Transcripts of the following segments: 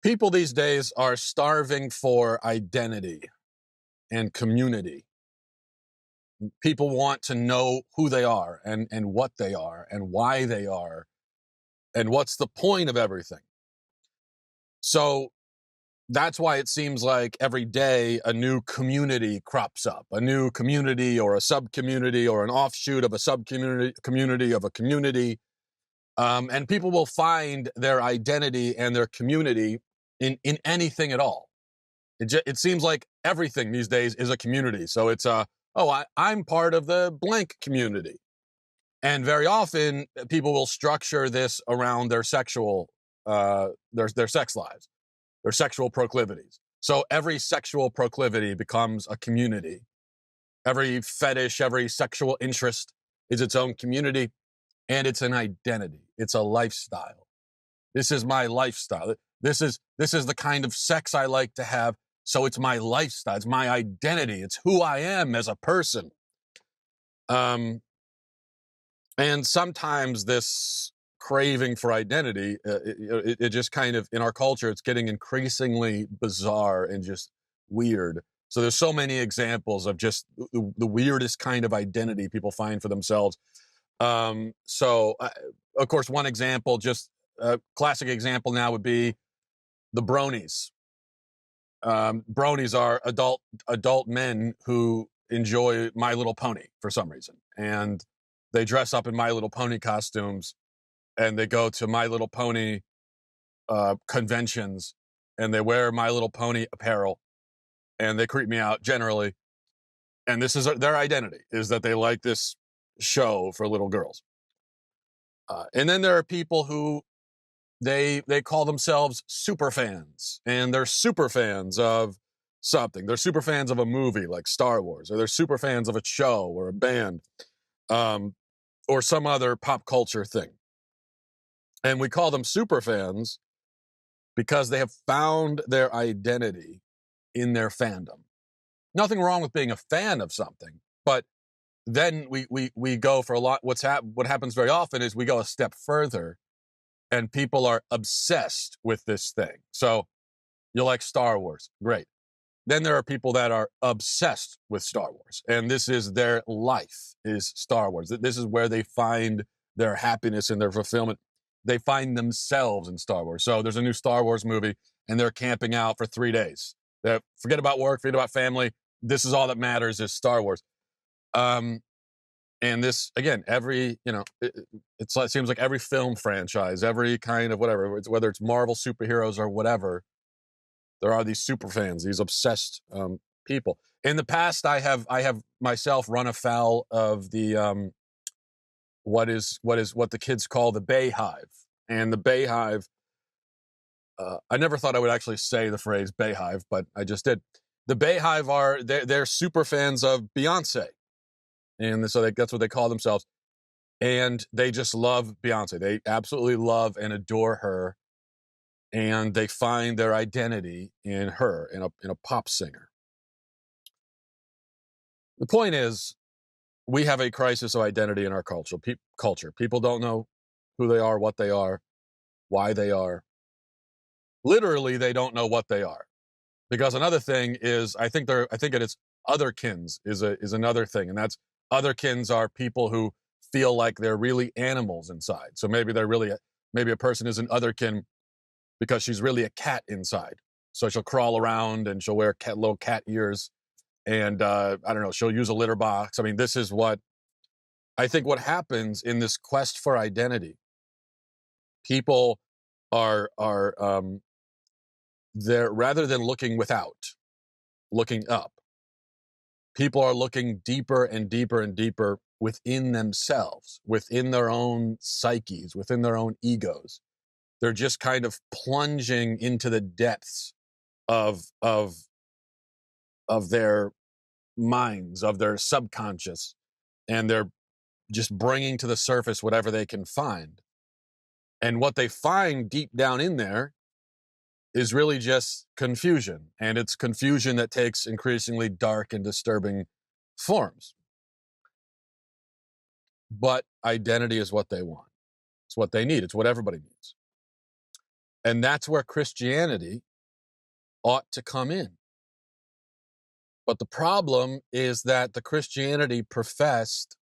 People these days are starving for identity and community. People want to know who they are and what they are and why they are and what's the point of everything. So that's why it seems like every day a new community crops up, a new community or a sub-community or an offshoot of a sub-community of a community. And people will find their identity and their community in anything at all. It seems like everything these days is a community. So it's I'm part of the blank community. And very often people will structure this around their sexual, their sex lives, their sexual proclivities. So every sexual proclivity becomes a community. Every fetish, every sexual interest is its own community, and it's an identity. It's a lifestyle. This is my lifestyle. This is the kind of sex I like to have. So it's my lifestyle. It's my identity. It's who I am as a person. And sometimes this craving for identity, it just kind of, in our culture, it's getting increasingly bizarre and just weird. So there's so many examples of just the weirdest kind of identity people find for themselves. Of course, one example, just a classic example now would be the Bronies. Bronies are adult men who enjoy My Little Pony for some reason. And they dress up in My Little Pony costumes and they go to My Little Pony conventions and they wear My Little Pony apparel and they creep me out generally. And this is their identity, is that they like this show for little girls. And then there are people who they call themselves super fans, and they're super fans of something. They're super fans of a movie like Star Wars, or they're super fans of a show or a band, or some other pop culture thing. And we call them super fans because they have found their identity in their fandom. Nothing wrong with being a fan of something, but then we go for a lot. What happens very often is we go a step further and people are obsessed with this thing. So you like Star Wars, great. Then there are people that are obsessed with Star Wars, and this is their life, is Star Wars. This is where they find their happiness and their fulfillment. They find themselves in Star Wars. So there's a new Star Wars movie, and they're camping out for 3 days. They forget about work, forget about family. This is all that matters, is Star Wars. And this, again, it seems like every film franchise, every kind of whatever, whether it's Marvel superheroes or whatever, there are these super fans, these obsessed people. In the past, I have myself run afoul of the what the kids call the Bay Hive. And the Bay Hive, I never thought I would actually say the phrase Bay Hive, but I just did. The Bay Hive they're super fans of Beyonce. And so that's what they call themselves. And they just love Beyonce. They absolutely love and adore her. And they find their identity in her, in a pop singer. The point is, we have a crisis of identity in our culture. People don't know who they are, what they are, why they are. Literally, they don't know what they are. Because another thing is, I think it is otherkins is another thing, and that's otherkins are people who feel like they're really animals inside. So maybe maybe a person is an otherkin because she's really a cat inside. So she'll crawl around and she'll wear little cat ears, and I don't know, she'll use a litter box. I mean, this is what I think what happens in this quest for identity. People are they're, rather than looking without, looking up. People are looking deeper and deeper and deeper within themselves, within their own psyches, within their own egos. They're just kind of plunging into the depths of their minds, of their subconscious, and they're just bringing to the surface whatever they can find. And what they find deep down in there is really just confusion. And it's confusion that takes increasingly dark and disturbing forms. But identity is what they want. It's what they need. It's what everybody needs. And that's where Christianity ought to come in. But the problem is that the Christianity professed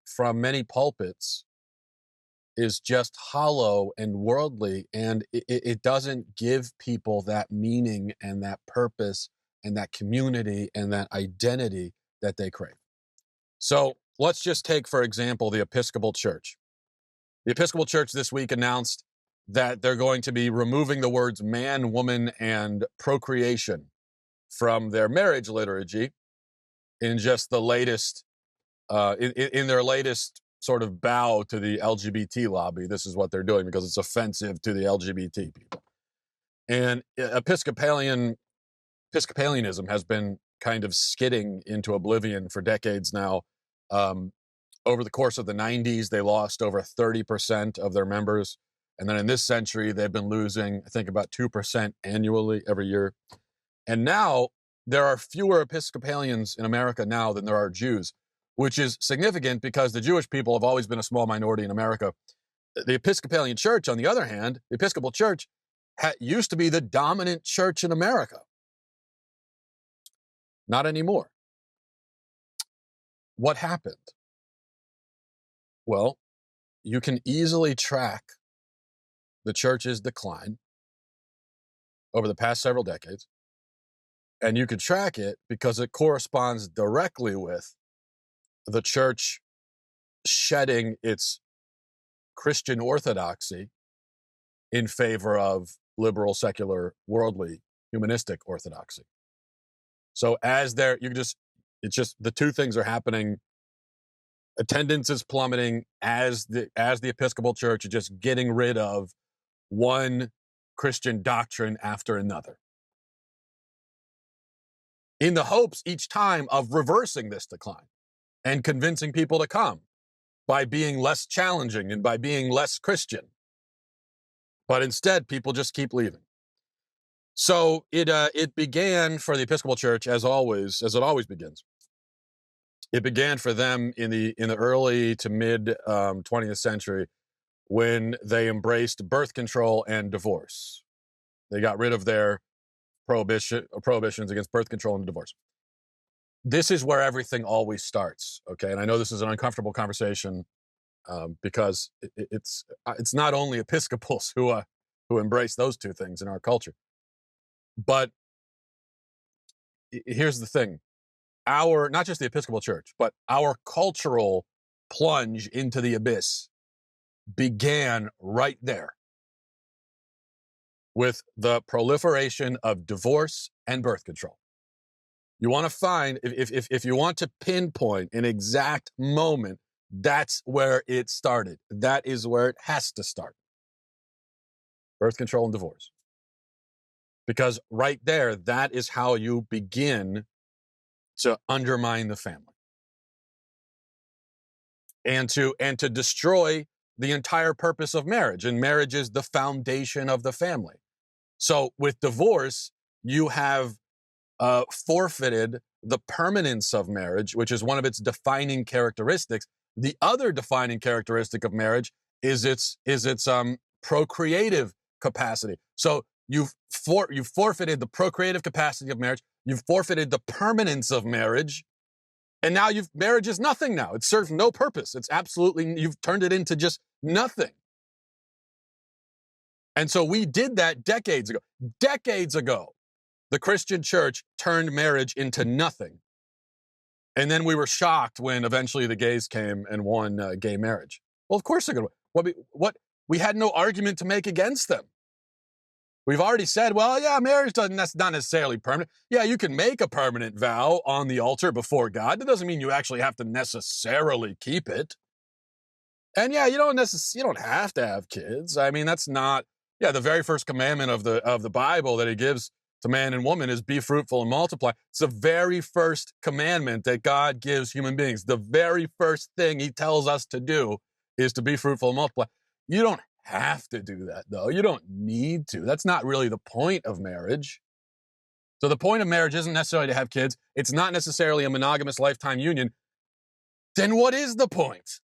from many pulpits is just hollow and worldly, and it doesn't give people that meaning and that purpose and that community and that identity that they crave. So let's just take, for example, the Episcopal Church. The Episcopal Church this week announced that they're going to be removing the words man, woman, and procreation from their marriage liturgy in just the latest, in their latest sort of bow to the LGBT lobby. This is what they're doing because it's offensive to the LGBT people. And Episcopalianism has been kind of skidding into oblivion for decades now. Over the course of the 90s, they lost over 30% of their members. And then in this century, they've been losing, I think, about 2% annually every year. And now there are fewer Episcopalians in America now than there are Jews, which is significant because the Jewish people have always been a small minority in America. The Episcopalian Church, on the other hand, the Episcopal Church used to be the dominant church in America. Not anymore. What happened? Well, you can easily track the church's decline over the past several decades. And you can track it because it corresponds directly with the church shedding its Christian orthodoxy in favor of liberal, secular, worldly, humanistic orthodoxy. So it's just the two things are happening. Attendance is plummeting as the Episcopal Church is just getting rid of one Christian doctrine after another, in the hopes each time of reversing this decline and convincing people to come by being less challenging and by being less Christian. But instead, people just keep leaving. So it began for the Episcopal Church, as it always begins. It began for them in the early to mid 20th century when they embraced birth control and divorce. They got rid of their prohibitions against birth control and divorce. This is where everything always starts, okay? And I know this is an uncomfortable conversation because it's not only Episcopals who embrace those two things in our culture. But here's the thing. Not just the Episcopal Church, but our cultural plunge into the abyss began right there with the proliferation of divorce and birth control. You want to find, if you want to pinpoint an exact moment, that's where it started. That is where it has to start. Birth control and divorce. Because right there, that is how you begin to undermine the family. And to destroy the entire purpose of marriage. And marriage is the foundation of the family. So with divorce, you have forfeited the permanence of marriage, which is one of its defining characteristics. The other defining characteristic of marriage is its procreative capacity. So you've forfeited the procreative capacity of marriage. You've forfeited the permanence of marriage. And now marriage is nothing now. It serves no purpose. You've turned it into just nothing. And so we did that decades ago. Decades ago, the Christian church turned marriage into nothing. And then we were shocked when eventually the gays came and won gay marriage. Well, of course they're going to. We had no argument to make against them. We've already said, well, yeah, marriage that's not necessarily permanent. Yeah, you can make a permanent vow on the altar before God. That doesn't mean you actually have to necessarily keep it. And yeah, you don't have to have kids. I mean, that's not. Yeah, the very first commandment of the Bible that He gives to man and woman is be fruitful and multiply. It's the very first commandment that God gives human beings. The very first thing He tells us to do is to be fruitful and multiply. You don't have to do that, though. You don't need to. That's not really the point of marriage. So the point of marriage isn't necessarily to have kids. It's not necessarily a monogamous lifetime union. Then what is the point?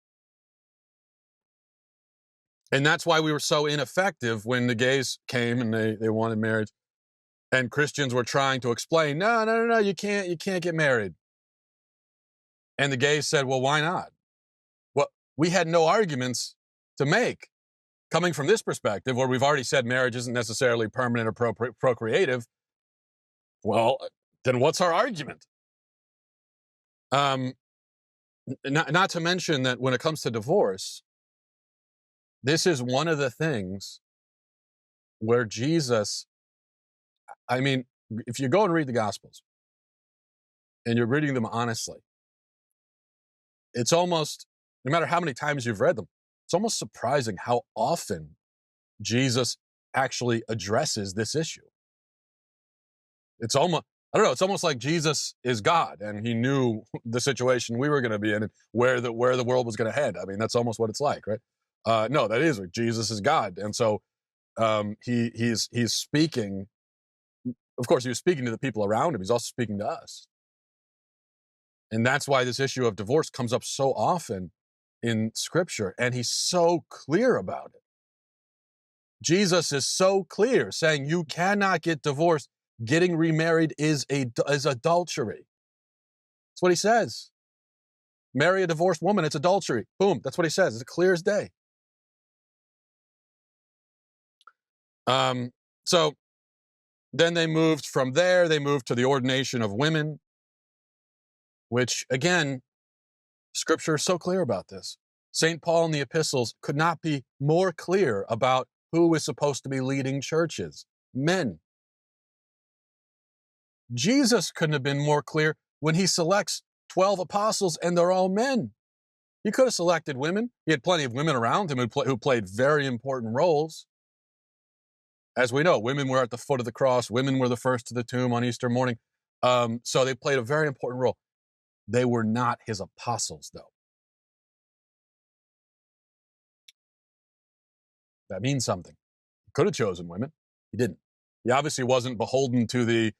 And that's why we were so ineffective when the gays came and they wanted marriage. And Christians were trying to explain, no, you can't get married. And the gays said, well, why not? Well, we had no arguments to make. Coming from this perspective, where we've already said marriage isn't necessarily permanent or procreative, well, then what's our argument? Not to mention that when it comes to divorce, this is one of the things where Jesus, I mean, if you go and read the Gospels and you're reading them honestly, it's almost, no matter how many times you've read them, it's almost surprising how often Jesus actually addresses this issue. It's almost, I don't know, it's almost like Jesus is God and he knew the situation we were going to be in and where the world was going to head. I mean, that's almost what it's like, right? No, that is, Jesus is God. And so he's speaking, of course, he was speaking to the people around him. He's also speaking to us. And that's why this issue of divorce comes up so often in Scripture, and he's so clear about it. Jesus is so clear, saying you cannot get divorced. Getting remarried is adultery. That's what he says. Marry a divorced woman, it's adultery. Boom, that's what he says. It's clear as day. So then they moved from there, they moved to the ordination of women, which, again, Scripture is so clear about this. St. Paul in the epistles could not be more clear about who is supposed to be leading churches. Men. Jesus couldn't have been more clear when he selects 12 apostles and they're all men. He could have selected women. He had plenty of women around him who played very important roles. As we know, women were at the foot of the cross. Women were the first to the tomb on Easter morning. So they played a very important role. They were not his apostles, though. That means something. He could have chosen women. He didn't. He obviously wasn't beholden to the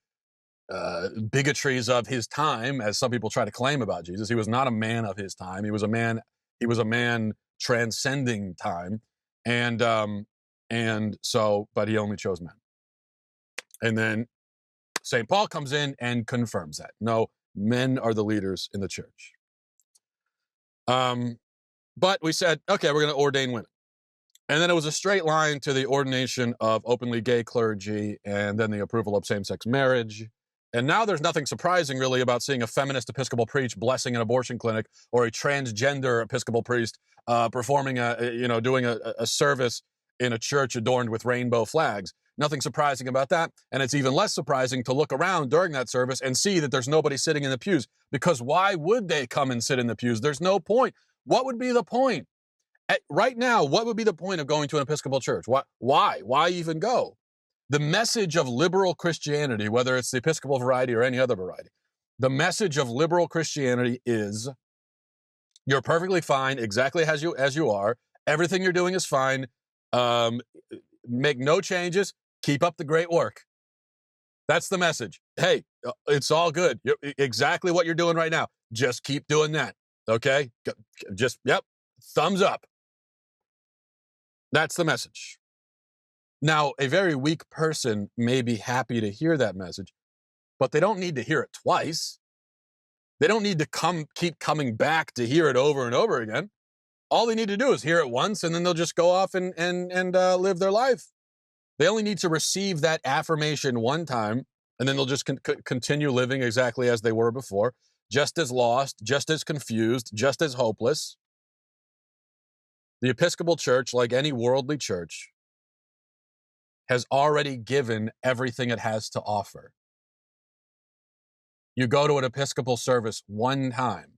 bigotries of his time, as some people try to claim about Jesus. He was not a man of his time. He was a man transcending time. And so, but he only chose men. And then St. Paul comes in and confirms that. No, men are the leaders in the church. But we said, okay, we're going to ordain women. And then it was a straight line to the ordination of openly gay clergy and then the approval of same-sex marriage. And now there's nothing surprising really about seeing a feminist Episcopal priest blessing an abortion clinic or a transgender Episcopal priest performing doing a service in a church adorned with rainbow flags. Nothing surprising about that. And it's even less surprising to look around during that service and see that there's nobody sitting in the pews. Because why would they come and sit in the pews? There's no point. What would be the point? Right now, what would be the point of going to an Episcopal church? Why? Why even go? The message of liberal Christianity, whether it's the Episcopal variety or any other variety, the message of liberal Christianity is you're perfectly fine exactly as you are. Everything you're doing is fine. Make no changes. Keep up the great work. That's the message. Hey, it's all good. Exactly what you're doing right now. Just keep doing that. Okay? Yep. Thumbs up. That's the message. Now, a very weak person may be happy to hear that message, but they don't need to hear it twice. They don't need to keep coming back to hear it over and over again. All they need to do is hear it once, and then they'll just go off and live their life. They only need to receive that affirmation one time, and then they'll just continue living exactly as they were before, just as lost, just as confused, just as hopeless. The Episcopal Church, like any worldly church, has already given everything it has to offer. You go to an Episcopal service one time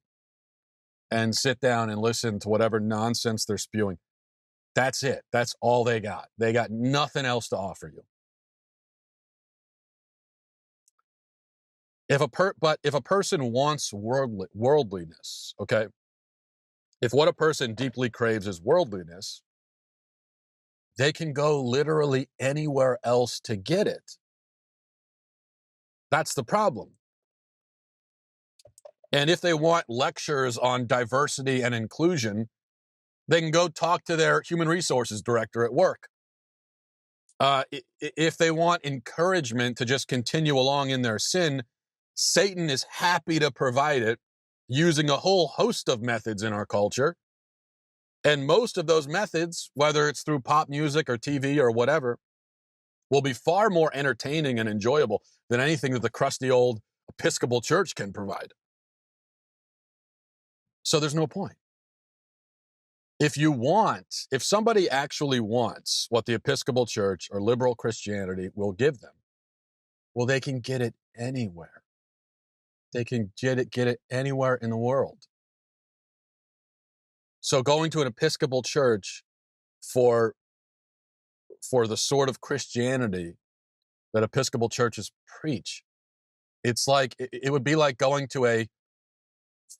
and sit down and listen to whatever nonsense they're spewing. That's it. That's all they got. They got nothing else to offer you. But if a person wants worldliness, okay? If what a person deeply craves is worldliness, they can go literally anywhere else to get it. That's the problem. And if they want lectures on diversity and inclusion, They can go talk to their human resources director at work. If they want encouragement to just continue along in their sin, Satan is happy to provide it using a whole host of methods in our culture. And most of those methods, whether it's through pop music or TV or whatever, will be far more entertaining and enjoyable than anything that the crusty old Episcopal Church can provide. So there's no point. If somebody actually wants what the Episcopal Church or liberal Christianity will give them, well, they can get it anywhere. They can get it anywhere in the world. So going to an Episcopal Church for the sort of Christianity that Episcopal churches preach, it's like, it would be like going to a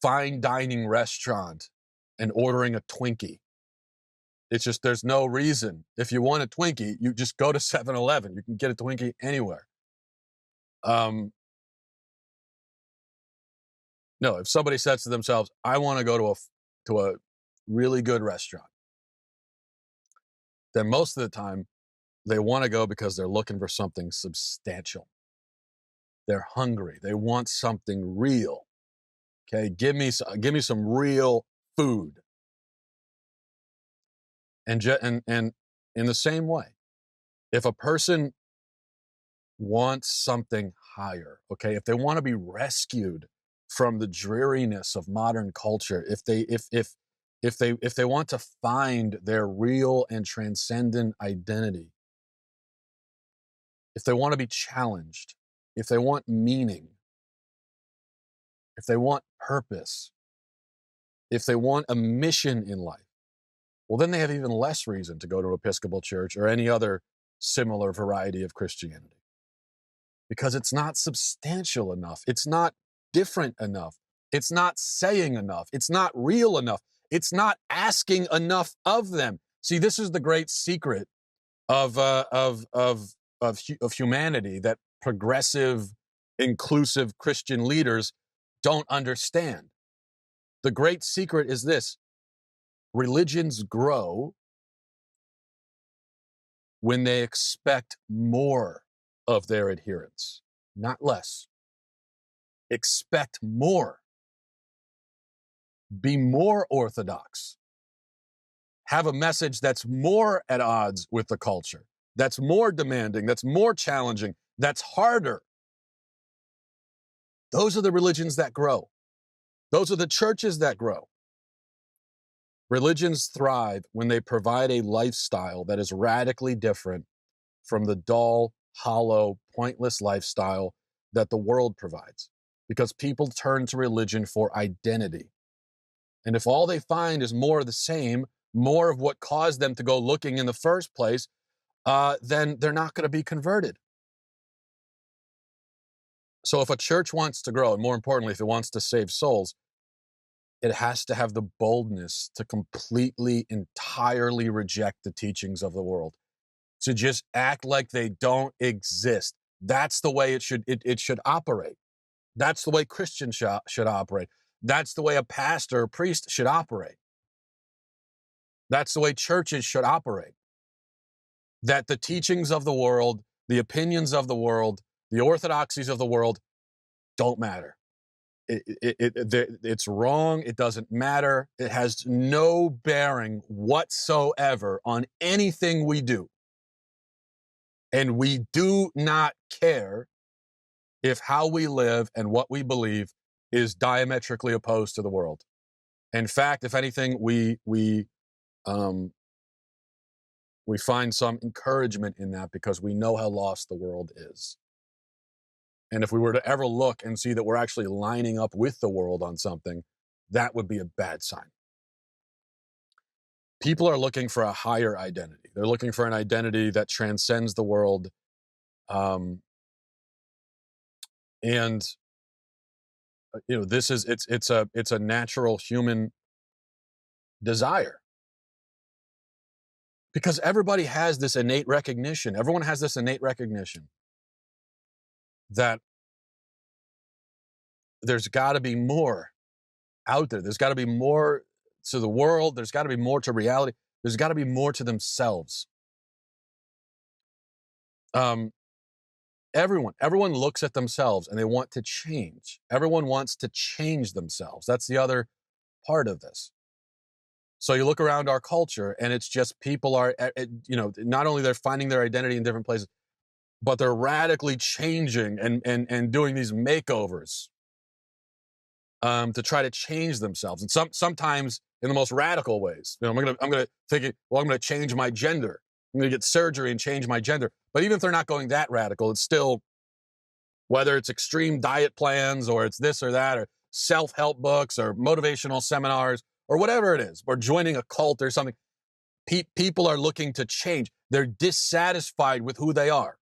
fine dining restaurant and ordering a Twinkie. It's just, there's no reason. If you want a Twinkie, you just go to 7-Eleven. You can get a Twinkie anywhere. No, if somebody says to themselves, I want to go to a really good restaurant, then most of the time they want to go because they're looking for something substantial. They're hungry. They want something real. Okay, give me some real food. And in the same way, if a person wants something higher, okay, if they want to be rescued from the dreariness of modern culture, if they want to find their real and transcendent identity, if they want to be challenged, if they want meaning, if they want purpose, if they want a mission in life, well, then they have even less reason to go to Episcopal Church or any other similar variety of Christianity. Because it's not substantial enough. It's not different enough. It's not saying enough. It's not real enough. It's not asking enough of them. See, this is the great secret of humanity that progressive, inclusive Christian leaders don't understand. The great secret is this: religions grow when they expect more of their adherents, not less. Expect more. Be more orthodox. Have a message that's more at odds with the culture, that's more demanding, that's more challenging, that's harder. Those are the religions that grow. Those are the churches that grow. Religions thrive when they provide a lifestyle that is radically different from the dull, hollow, pointless lifestyle that the world provides, because people turn to religion for identity. And if all they find is more of the same, more of what caused them to go looking in the first place, then they're not going to be converted. So if a church wants to grow, and more importantly, if it wants to save souls, it has to have the boldness to completely, entirely reject the teachings of the world, to just act like they don't exist. That's the way it should operate. That's the way Christians should operate. That's the way a pastor or priest should operate. That's the way churches should operate. That the teachings of the world, the opinions of the world, the orthodoxies of the world don't matter. It's wrong. It doesn't matter. It has no bearing whatsoever on anything we do. And we do not care if how we live and what we believe is diametrically opposed to the world. In fact, if anything, we find some encouragement in that because we know how lost the world is. And if we were to ever look and see that we're actually lining up with the world on something, that would be a bad sign. People are looking for a higher identity. They're looking for an identity that transcends the world. And this is it's a natural human desire, because everybody has this innate recognition. Everyone has this innate recognition that there's got to be more out there. There's got to be more to the world. There's got to be more to reality. There's got to be more to themselves. Everyone looks at themselves and they want to change. Everyone wants to change themselves. That's the other part of this. So you look around our culture and it's just people are, not only they're finding their identity in different places, but they're radically changing and doing these makeovers to try to change themselves. And sometimes in the most radical ways. I'm gonna think, well, I'm gonna change my gender. I'm gonna get surgery and change my gender. But even if they're not going that radical, it's still, whether it's extreme diet plans or it's this or that or self-help books or motivational seminars or whatever it is, or joining a cult or something, people are looking to change. They're dissatisfied with who they are.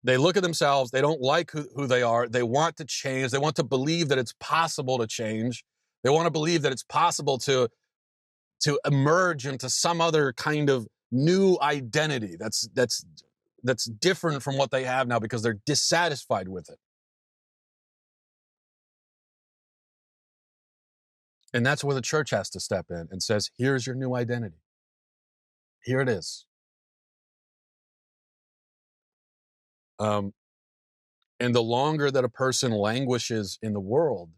They look at themselves. They don't like who they are. They want to change. They want to believe that it's possible to change. They want to believe that it's possible to emerge into some other kind of new identity that's different from what they have now because they're dissatisfied with it. And that's where the church has to step in and says, here's your new identity. Here it is. And the longer that a person languishes in the world,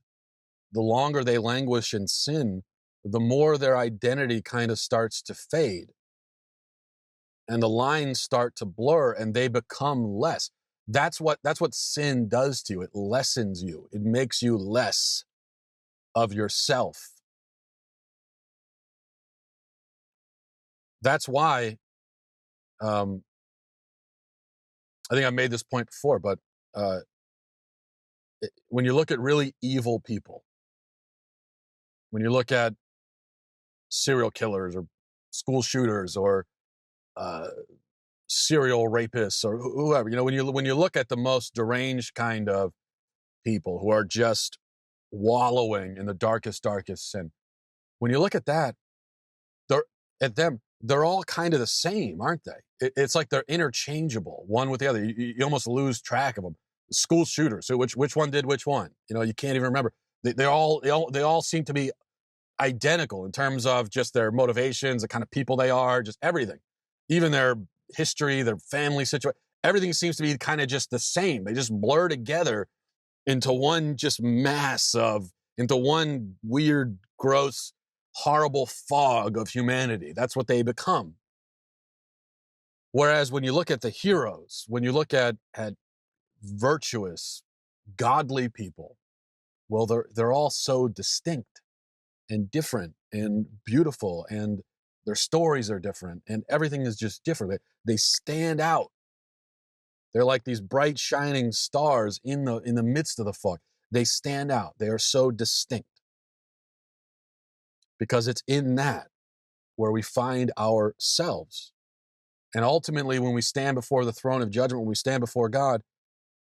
the longer they languish in sin, the more their identity kind of starts to fade. And the lines start to blur and they become less. That's what sin does to you. It lessens you. It makes you less of yourself. That's why, I think I made this point before, but when you look at really evil people, when you look at serial killers or school shooters or serial rapists or whoever, when you look at the most deranged kind of people who are just wallowing in the darkest sin, when you look at that, they're all kind of the same, aren't they? It's like they're interchangeable, one with the other. You almost lose track of them. School shooters, so which one did which one? You can't even remember. They all seem to be identical in terms of just their motivations, the kind of people they are, just everything, even their history, their family situation. Everything seems to be kind of just the same. They just blur together into one just mass into one weird, gross, horrible fog of humanity. That's what they become. Whereas when you look at the heroes, when you look at virtuous, godly people, well, they're all so distinct and different and beautiful, and their stories are different, and everything is just different. They stand out. They're like these bright, shining stars in the midst of the fog. They stand out. They are so distinct because it's in that where we find ourselves. And ultimately, when we stand before the throne of judgment, when we stand before God,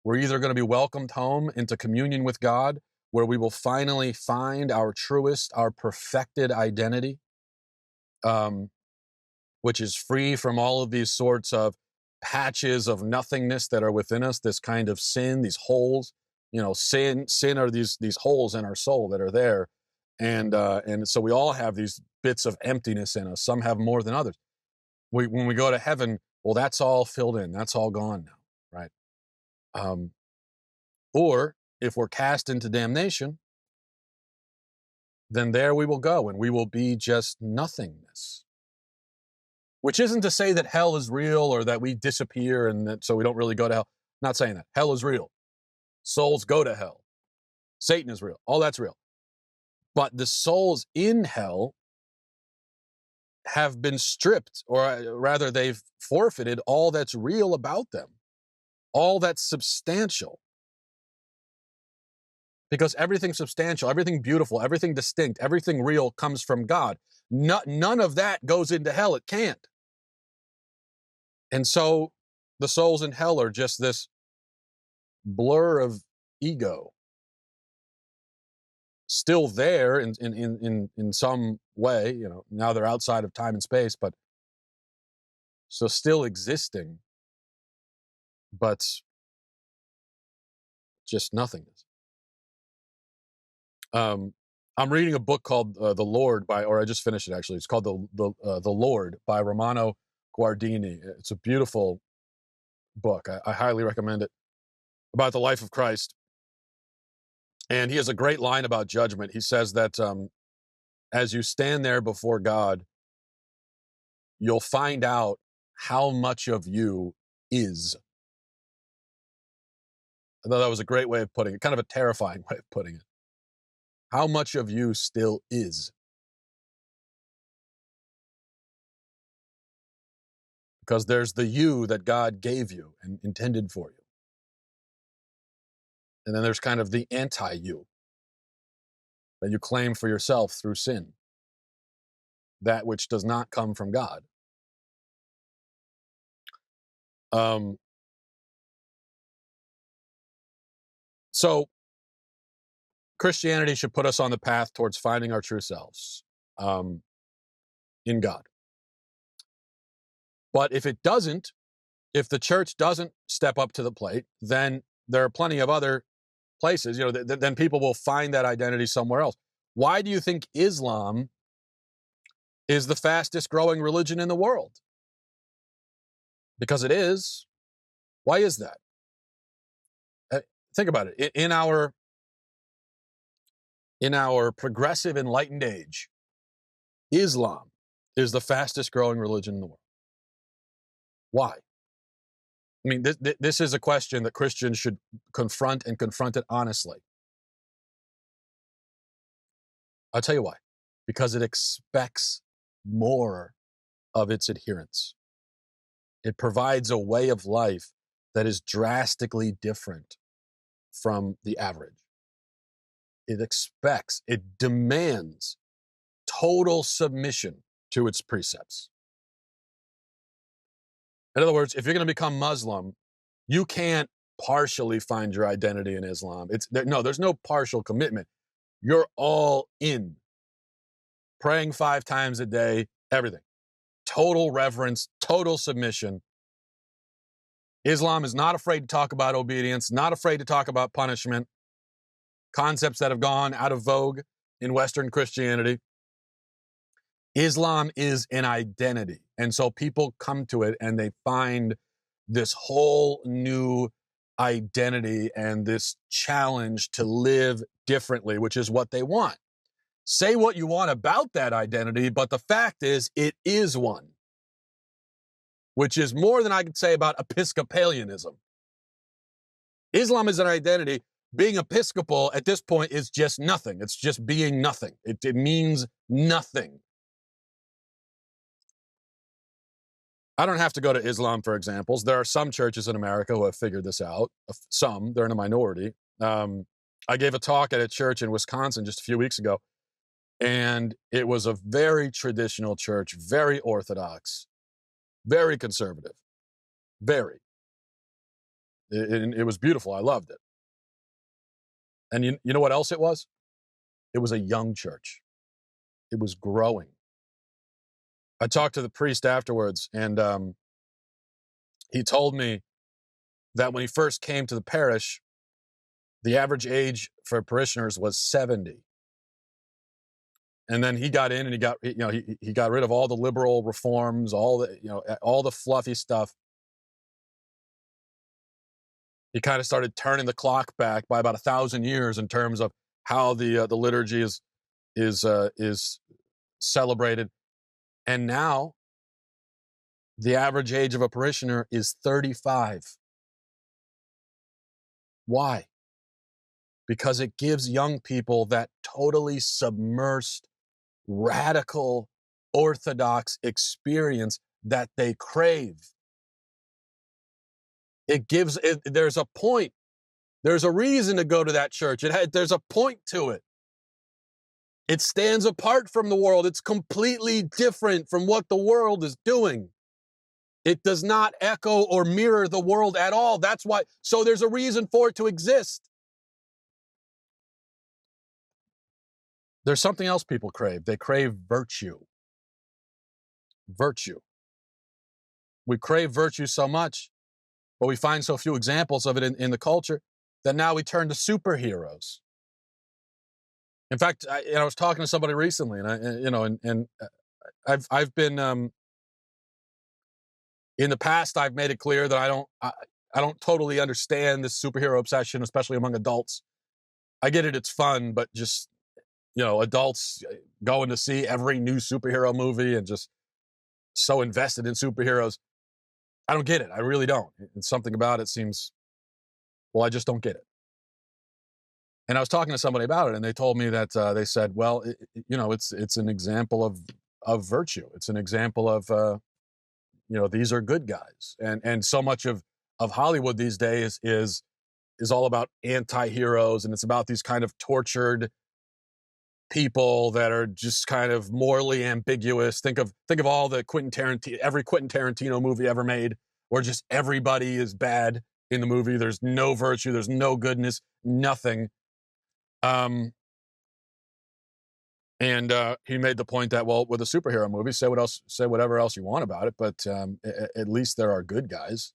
we're either going to be welcomed home into communion with God, where we will finally find our truest, our perfected identity, which is free from all of these sorts of patches of nothingness that are within us, this kind of sin, these holes. Sin are these holes in our soul that are there. And so we all have these bits of emptiness in us. Some have more than others. When we go to heaven, well, that's all filled in. That's all gone now, right? Or if we're cast into damnation, then there we will go and we will be just nothingness. Which isn't to say that hell is real or that we disappear and that so we don't really go to hell. Not saying that. Hell is real. Souls go to hell. Satan is real. All that's real. But the souls in hell have been stripped, or rather they've forfeited all that's real about them, all that's substantial. Because everything substantial, everything beautiful, everything distinct, everything real comes from God. None of that goes into hell. It can't. And so the souls in hell are just this blur of ego, still there in some way. Now they're outside of time and space, but so still existing, but just nothingness. I'm reading a book called The Lord or I just finished it actually. It's called The Lord by Romano Guardini. It's a beautiful book. I highly recommend it, about the life of Christ. And he has a great line about judgment. He says that as you stand there before God, you'll find out how much of you is. I thought that was a great way of putting it, kind of a terrifying way of putting it. How much of you still is? Because there's the you that God gave you and intended for you. And then there's kind of the anti-you that you claim for yourself through sin, that which does not come from God. So Christianity should put us on the path towards finding our true selves in God. But if it doesn't, if the church doesn't step up to the plate, then there are plenty of other places, then people will find that identity somewhere else. Why do you think Islam is the fastest growing religion in the world? Because it is. Why is that? Think about it. In our progressive enlightened age, Islam is the fastest growing religion in the world. Why? I mean, this is a question that Christians should confront, and confront it honestly. I'll tell you why. Because it expects more of its adherents. It provides a way of life that is drastically different from the average. It demands total submission to its precepts. In other words, if you're going to become Muslim, you can't partially find your identity in Islam. There's no partial commitment. You're all in. Praying 5 times a day, everything. Total reverence, total submission. Islam is not afraid to talk about obedience, not afraid to talk about punishment, concepts that have gone out of vogue in Western Christianity. Islam is an identity. And so people come to it and they find this whole new identity and this challenge to live differently, which is what they want. Say what you want about that identity, but the fact is, it is one, which is more than I could say about Episcopalianism. Islam is an identity. Being Episcopal at this point is just nothing. It's just being nothing. It means nothing. I don't have to go to Islam for examples. There are some churches in America who have figured this out. Some, they're in a minority. I gave a talk at a church in Wisconsin just a few weeks ago, and it was a very traditional church, very orthodox, very conservative, very. It was beautiful. I loved it. And you know what else it was? It was a young church. It was growing. I talked to the priest afterwards, and he told me that when he first came to the parish, the average age for parishioners was 70. And then he got in and he got rid of all the liberal reforms, all the fluffy stuff. He kind of started turning the clock back by about 1,000 years in terms of how the liturgy is celebrated. And now the average age of a parishioner is 35. Why? Because it gives young people that totally submersed, radical, orthodox experience that they crave. There's a point. There's a reason to go to that church. There's a point to it. It stands apart from the world. It's completely different from what the world is doing. It does not echo or mirror the world at all. That's why. So there's a reason for it to exist. There's something else people crave. They crave virtue. Virtue. We crave virtue so much, but we find so few examples of it in the culture that now we turn to superheroes. In fact, I was talking to somebody recently, and I've been in the past. I've made it clear that I don't totally understand this superhero obsession, especially among adults. I get it; it's fun, but just adults going to see every new superhero movie and just so invested in superheroes. I don't get it. I really don't. And something about it seems, well, I just don't get it. And I was talking to somebody about it, and they told me that they said, well, it's an example of virtue. It's an example of these are good guys, and so much of Hollywood these days is all about anti-heroes, and it's about these kind of tortured people that are just kind of morally ambiguous. Think of all the every Quentin Tarantino movie ever made, where just everybody is bad in the movie. There's no virtue, there's no goodness, nothing. And he made the point that, well, with a superhero movie, say whatever else you want about it, but at least there are good guys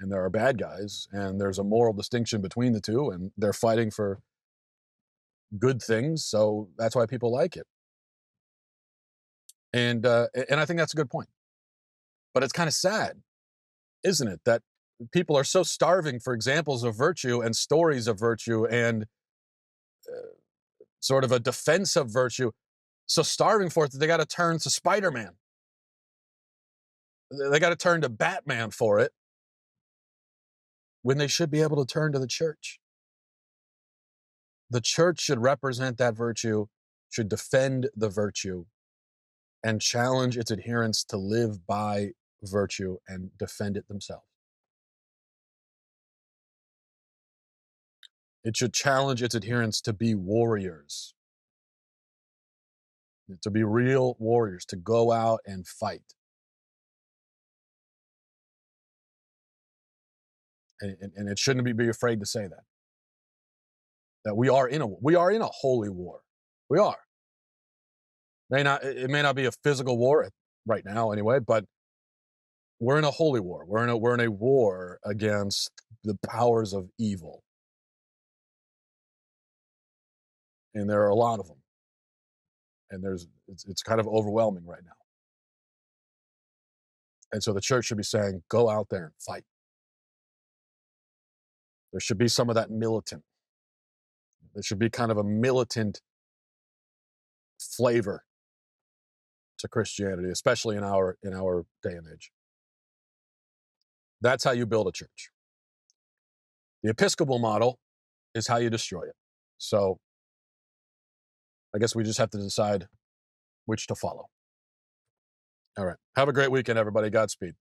and there are bad guys, and there's a moral distinction between the two, and they're fighting for good things, so that's why people like it. And I think that's a good point. But it's kind of sad, isn't it, that people are so starving for examples of virtue and stories of virtue and sort of a defense of virtue, so starving for it that they got to turn to Spider-Man. They got to turn to Batman for it, when they should be able to turn to the church. The church should represent that virtue, should defend the virtue, and challenge its adherents to live by virtue and defend it themselves. It should challenge its adherents to be warriors, to be real warriors, to go out and fight. And it shouldn't be afraid to say that we are in a holy war. We are. It may not be a physical war right now anyway, but we're in a holy war. We're in a war against the powers of evil. And there are a lot of them. And it's kind of overwhelming right now. And so the church should be saying, go out there and fight. There should be some of that militant. There should be kind of a militant flavor to Christianity, especially in our day and age. That's how you build a church. The Episcopal model is how you destroy it. So I guess we just have to decide which to follow. All right. Have a great weekend, everybody. Godspeed.